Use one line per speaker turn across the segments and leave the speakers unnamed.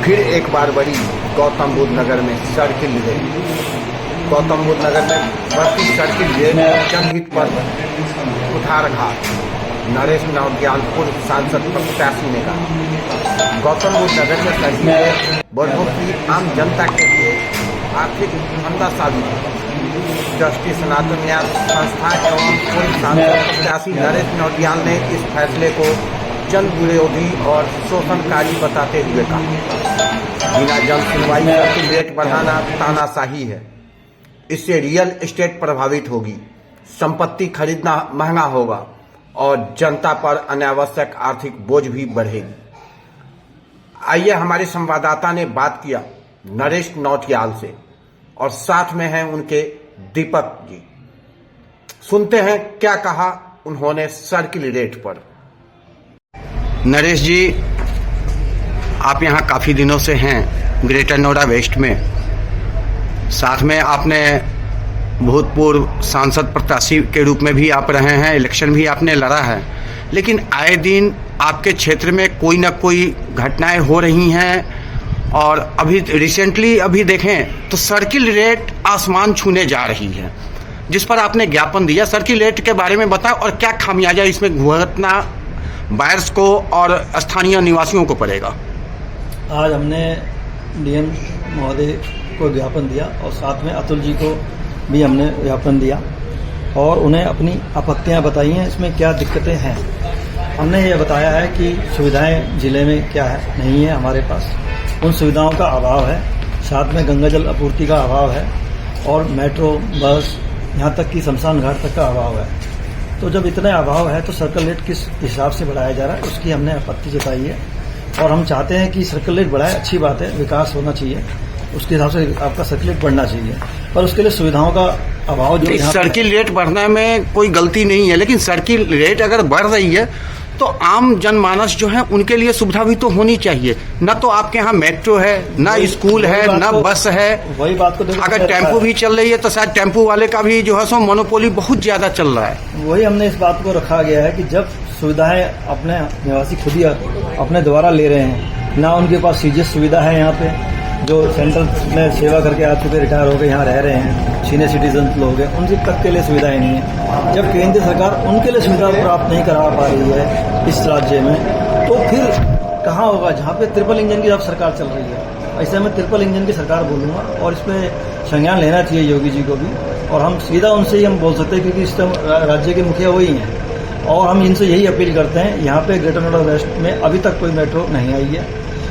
फिर एक बार बड़ी गौतम बुद्ध नगर में सर्किल रेड। गौतम बुद्ध नगर में बढ़ती सर्किल रेड जनहित पर कुठारघाट। नरेश नौटियाल पूर्व सांसद प्रत्याशी ने कहा, गौतम बुद्ध नगर में सर्किल रेड बढ़ोतरी आम जनता के लिए आर्थिक फंदा साबित है। जस्टिस सनातन न्याय संस्था एवं पूर्व सांसद प्रत्याशी नरेश नौटियाल ने इस फैसले को जन विरोधी और शोषणकारी बताते हुए कहा, बिना जन सुनवाई सर्किल रेट बढ़ाना तानाशाही है। इससे रियल एस्टेट प्रभावित होगी, संपत्ति खरीदना महंगा होगा और जनता पर अनावश्यक आर्थिक बोझ भी बढ़ेगी। आइए हमारे संवाददाता ने बात किया नरेश नौटियाल से और साथ में हैं उनके दीपक जी। सुनते हैं क्या कहा उन्होंने सर्किल रेट पर। नरेश जी, आप यहाँ काफ़ी दिनों से हैं ग्रेटर नोएडा वेस्ट में, साथ में आपने भूतपूर्व सांसद प्रत्याशी के रूप में भी आप रहे हैं, इलेक्शन भी आपने लड़ा है, लेकिन आए दिन आपके क्षेत्र में कोई ना कोई घटनाएं हो रही हैं और अभी रिसेंटली अभी देखें तो सर्किल रेट आसमान छूने जा रही है, जिस पर आपने ज्ञापन दिया। सर्किल रेट के बारे में बताओ और क्या खामियाजा इसमें भुगतना बायर्स को और स्थानीय निवासियों को पड़ेगा।
आज हमने डीएम महोदय को ज्ञापन दिया और साथ में अतुल जी को भी हमने ज्ञापन दिया और उन्हें अपनी आपत्तियां बताई हैं, इसमें क्या दिक्कतें हैं। हमने ये बताया है कि सुविधाएं जिले में क्या है, नहीं है हमारे पास, उन सुविधाओं का अभाव है, साथ में गंगा जल आपूर्ति का अभाव है और मेट्रो बस यहाँ तक कि शमशान घाट तक का अभाव है। तो जब इतना अभाव है तो सर्किल रेट किस हिसाब से बढ़ाया जा रहा है, उसकी हमने आपत्ति जताई है और हम चाहते हैं कि सर्किल रेट बढ़ाए, अच्छी बात है, विकास होना चाहिए, उसके हिसाब से आपका सर्किल रेट बढ़ना चाहिए, पर उसके लिए सुविधाओं का अभाव जो
सर्किल रेट बढ़ने में कोई गलती नहीं है, लेकिन सर्किल रेट अगर बढ़ रही है तो आम जनमानस जो है उनके लिए सुविधा भी तो होनी चाहिए। न तो आपके यहाँ मेट्रो है, न स्कूल है, न बस है।
वही बात को
अगर टेम्पो भी चल रही है तो शायद टेम्पो वाले का भी जो है सो मोनोपोली बहुत ज्यादा चल रहा है।
वही हमने इस बात को रखा गया है कि जब सुविधाएं अपने निवासी खुद ही अपने द्वारा ले रहे हैं, ना उनके पास सीजीएस सुविधा है, यहाँ पे जो सेंट्रल में सेवा करके आ चुके रिटायर हो गए यहाँ रह रहे हैं, सीनियर सिटीजन लोग हैं, उनके तक के लिए सुविधाएं नहीं है। जब केंद्र सरकार उनके लिए सुविधा प्राप्त नहीं करा पा रही है इस राज्य में, तो फिर कहाँ होगा जहाँ पे ट्रिपल इंजन की अब सरकार चल रही है। ऐसे में ट्रिपल इंजन की सरकार बोलूँगा और इस पर संज्ञान लेना चाहिए योगी जी को भी, और हम सीधा उनसे ही हम बोल सकते हैं क्योंकि इस राज्य के मुखिया वही हैं और हम इनसे यही अपील करते हैं। यहाँ पे ग्रेटर नोएडा वेस्ट में अभी तक कोई मेट्रो नहीं आई है,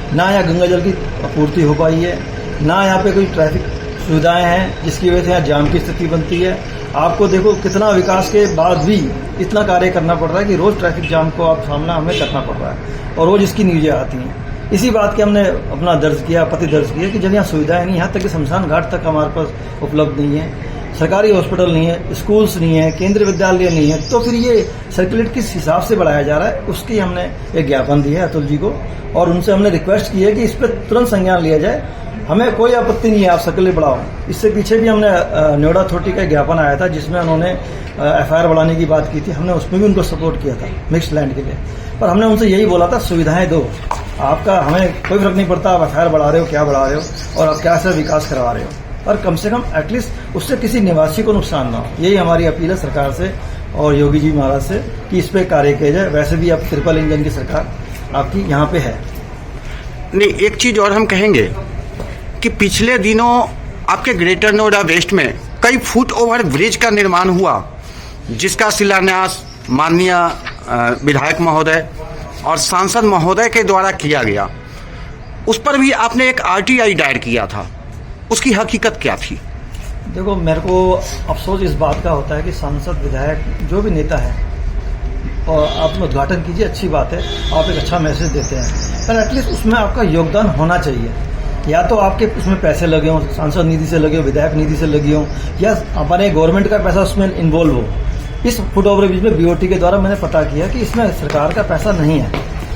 ना यहाँ गंगा जल की आपूर्ति हो पाई है, ना यहाँ पे कोई ट्रैफिक सुविधाएं हैं जिसकी वजह से यहाँ जाम की स्थिति बनती है। आपको देखो कितना विकास के बाद भी इतना कार्य करना पड़ रहा है कि रोज ट्रैफिक जाम को आप सामना हमें करना पड़ रहा है और रोज इसकी न्यूज़ें आती हैं। इसी बात के हमने अपना दर्ज किया, आपत्ति दर्ज किया कि जब यहाँ सुविधाएं नहीं, यहाँ तक कि शमशान घाट तक हमारे पास उपलब्ध नहीं है, सरकारी हॉस्पिटल नहीं है, स्कूल्स नहीं है, केंद्रीय विद्यालय नहीं है, तो फिर ये सर्किल रेट किस हिसाब से बढ़ाया जा रहा है, उसकी हमने एक ज्ञापन दिया है अतुल जी को और उनसे हमने रिक्वेस्ट की है कि इस पर तुरंत संज्ञान लिया जाए। हमें कोई आपत्ति नहीं है आप सर्किल रेट बढ़ाओ। इससे पीछे भी हमने नोएडा अथॉरिटी का ज्ञापन आया था जिसमें उन्होंने एफआईआर बढ़ाने की बात की थी, हमने उसमें भी उनको सपोर्ट किया था मिक्स्ड लैंड के लिए, पर हमने उनसे यही बोला था सुविधाएं दो, आपका हमें कोई फर्क नहीं पड़ता आप एफआईआर बढ़ा रहे हो, क्या बढ़ा रहे हो और आप क्या से विकास करवा रहे हो, और कम से कम एटलीस्ट उससे किसी निवासी को नुकसान ना हो। यही हमारी अपील है सरकार से और योगी जी महाराज से कि इस पे कार्य किया जाए। वैसे भी अब ट्रिपल इंजन की सरकार आपकी यहाँ पे है।
नहीं, एक चीज और हम कहेंगे कि पिछले दिनों आपके ग्रेटर नोएडा वेस्ट में कई फुट ओवर ब्रिज का निर्माण हुआ, जिसका शिलान्यास माननीय विधायक महोदय और सांसद महोदय के द्वारा किया गया। उस पर भी आपने एक आरटीआई दायर किया था, उसकी हकीकत क्या थी?
देखो, मेरे को अफसोस इस बात का होता है कि सांसद विधायक जो भी नेता है और आप उद्घाटन कीजिए, अच्छी बात है, आप एक अच्छा मैसेज देते हैं, पर एटलीस्ट उसमें आपका योगदान होना चाहिए। या तो आपके उसमें पैसे लगे हों, सांसद निधि से लगे हो, विधायक निधि से लगे हों, या हमारे गवर्नमेंट का पैसा उसमें इन्वॉल्व हो। इस फुट ओवर ब्रिज में बीओटी के द्वारा मैंने पता किया कि इसमें सरकार का पैसा नहीं है,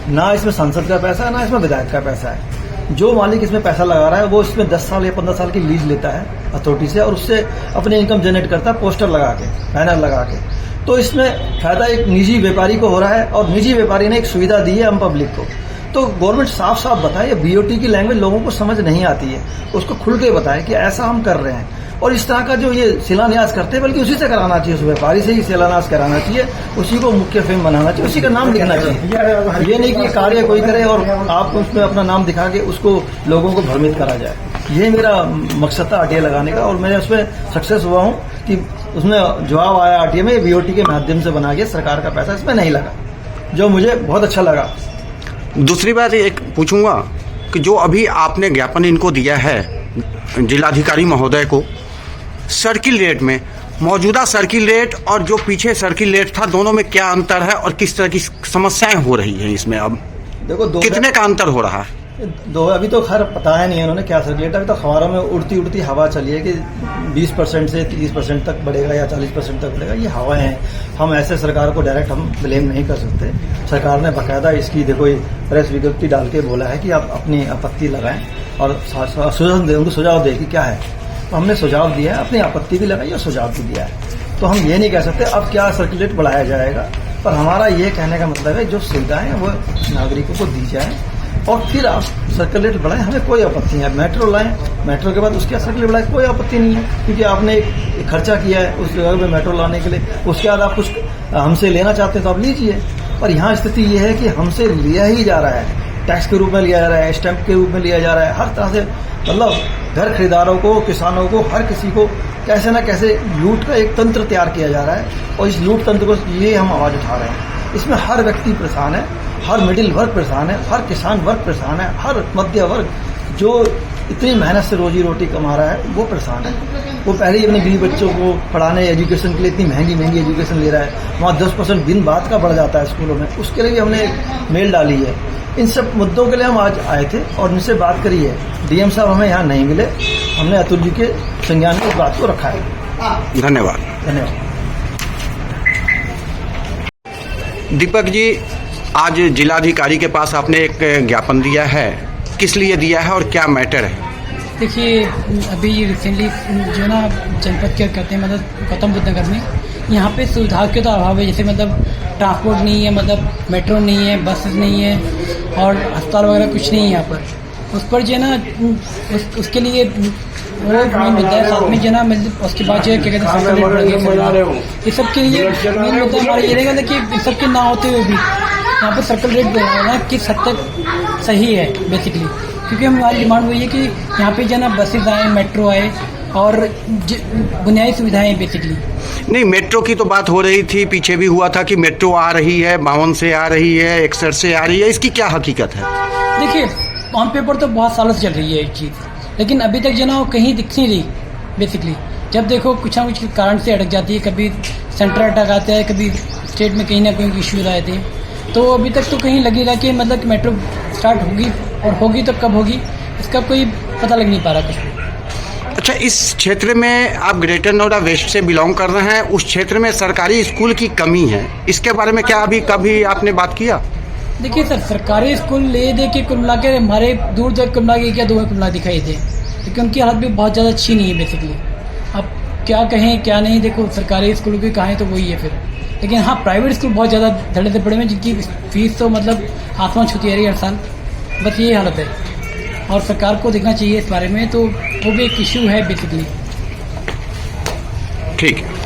ना इसमें सांसद का पैसा है, ना इसमें विधायक का पैसा है। जो मालिक इसमें पैसा लगा रहा है वो इसमें 10 साल या 15 साल की लीज लेता है अथॉरिटी से और उससे अपनी इनकम जनरेट करता है, पोस्टर लगा के, बैनर लगा के। तो इसमें फायदा एक निजी व्यापारी को हो रहा है और निजी व्यापारी ने एक सुविधा दी है हम पब्लिक को। तो गवर्नमेंट साफ साफ बताए, बीओटी की लैंग्वेज लोगों को समझ नहीं आती है, उसको खुल के बताए कि ऐसा हम कर रहे हैं। और इस तरह का जो ये शिलान्यास करते हैं, बल्कि उसी से कराना चाहिए, उस व्यापारी से ही शिलान्यास कराना चाहिए, उसी को मुख्य फेम बनाना चाहिए, उसी का नाम लिखना चाहिए। ये नहीं कि कार्य कोई करे और आप उसमें अपना नाम दिखा के उसको लोगों को भ्रमित करा जाए। ये मेरा मकसद था आरटीआई लगाने का, और मैं उसमें सक्सेस हुआ हूँ कि उसमें जवाब आया आरटीआई में बीओटी के माध्यम से बना के, सरकार का पैसा इसमें नहीं लगा, जो मुझे बहुत अच्छा लगा।
दूसरी बात एक पूछूंगा कि जो अभी आपने ज्ञापन इनको दिया है जिलाधिकारी महोदय को, सर्किल रेट में, मौजूदा सर्किल रेट और जो पीछे सर्किल रेट था, दोनों में क्या अंतर है और किस तरह की समस्याएं हो रही हैं इसमें? अब
देखो
कितने का अंतर हो रहा है?
अभी तो खैर पता है नहीं है उन्होंने क्या सर्कुलेट, अभी तो खबरों में उड़ती उड़ती हवा चली है कि 20% से 30% तक बढ़ेगा या 40% तक बढ़ेगा। ये हवाएं हैं, हम ऐसे सरकार को डायरेक्ट हम ब्लेम नहीं कर सकते। सरकार ने बाकायदा इसकी देखो प्रेस विज्ञप्ति डाल के बोला है कि आप अपनी आपत्ति लगाएं और सुझाव दें कि क्या है। तो हमने सुझाव दिया है, अपनी आपत्ति भी लगाई और सुझाव भी दिया है। तो हम ये नहीं कह सकते अब क्या सर्कुलेट बढ़ाया जाएगा, पर हमारा ये कहने का मतलब है जो सुविधाएं हैं वो नागरिकों को दी जाए और फिर आप सर्कुलेट बढ़ाएं, हमें कोई आपत्ति नहीं है। मेट्रो लाएं, मेट्रो के बाद उसके बाद सर्कुलेट बढ़ाएं, कोई आपत्ति नहीं है, क्योंकि आपने एक खर्चा किया है उस जगह पे मेट्रो लाने के लिए, उसके बाद आप कुछ हमसे लेना चाहते हैं तो आप लीजिए। पर यहाँ स्थिति ये है कि हमसे लिया ही जा रहा है, टैक्स के रूप में लिया जा रहा है, स्टैंप के रूप में लिया जा रहा है, हर तरह से, मतलब घर खरीदारों को, किसानों को, हर किसी को कैसे न कैसे लूट का एक तंत्र तैयार किया जा रहा है। और इस लूट तंत्र को ये हम आवाज उठा रहे हैं। इसमें हर व्यक्ति परेशान है, हर मिडिल वर्ग परेशान है, हर किसान वर्ग परेशान है, हर मध्य वर्ग जो इतनी मेहनत से रोजी रोटी कमा रहा है वो परेशान है। वो पहले ही अपने गरीब बच्चों को पढ़ाने, एजुकेशन के लिए इतनी महंगी एजुकेशन ले रहा है, वहाँ 10% दिन बाद का बढ़ जाता है स्कूलों में, उसके लिए भी हमने मेल डाली है। इन सब मुद्दों के लिए हम आज आए थे और उनसे बात करी है। डीएम साहब हमें यहाँ नहीं मिले, हमने अतुल जी के संज्ञान में इस बात को रखा है।
धन्यवाद।
धन्यवाद।
दीपक जी, आज जिलाधिकारी के पास आपने एक ज्ञापन दिया है, किस लिए दिया है और क्या मैटर है?
देखिए, अभी रिसेंटली जो ना जनपद के कहते हैं मतलब गौतम बुद्ध नगर में यहाँ पे सुविधा के तो अभाव है, जैसे मतलब ट्रांसपोर्ट नहीं है, मतलब मेट्रो नहीं है, बसेस नहीं है और अस्पताल वगैरह कुछ नहीं है यहाँ पर। उस पर जो है ना उसके लिए वो नहीं मिलता है, साथ में जो है ना मतलब उसके बाद जो है क्या कहते हैं ये सब के लिए मेन मुद्दा हमारा ये रहेगा कि इन सब के ना होते हुए भी यहाँ पर सर्कल रेट बढ़ाना किस हद तक सही है बेसिकली, क्योंकि हमारी डिमांड वही है कि यहाँ पे जो है ना बसेज आए, मेट्रो आए और बुनियादी सुविधाएं बेसिकली।
नहीं, मेट्रो की तो बात हो रही थी, पीछे भी हुआ था कि मेट्रो आ रही है, 52 से आ रही है, 61 से आ रही है, इसकी क्या हकीकत है?
देखिए, ऑन पेपर तो बहुत सालों से चल रही है एक चीज़, लेकिन अभी तक जो ना वो कहीं दिख नहीं रही बेसिकली। जब देखो कुछ ना कुछ कारण से अटक जाती है, कभी सेंट्रल अटक आता है, कभी स्टेट में कहीं ना कहीं इश्यूज आए थे, तो अभी तक तो कहीं लग नहीं रहा कि मतलब मेट्रो स्टार्ट होगी, और होगी तो कब होगी इसका कोई पता लग नहीं पा रहा कुछ भी।
अच्छा, इस क्षेत्र में आप ग्रेटर नोएडा वेस्ट से बिलोंग कर रहे हैं, उस क्षेत्र में सरकारी स्कूल की कमी है, इसके बारे में क्या अभी कभी आपने बात किया?
देखिए सर, सरकारी स्कूल ले दे के कुल मिला के हमारे दूर तक कुल मिला के क्या 2 कुल मिला दिखाई दे, लेकिन उनकी हालत भी बहुत ज़्यादा अच्छी नहीं है बेसिकली। अब क्या कहें क्या नहीं, देखो सरकारी स्कूलों की कहानी तो वही है फिर, लेकिन हाँ प्राइवेट स्कूल बहुत ज़्यादा धड़े से बड़े में, जिनकी फीस तो मतलब आसमान छूती है हर साल, बस यही हालत है। और सरकार को देखना चाहिए इस बारे में, तो वो भी एक इशू है बेसिकली।
ठीक है।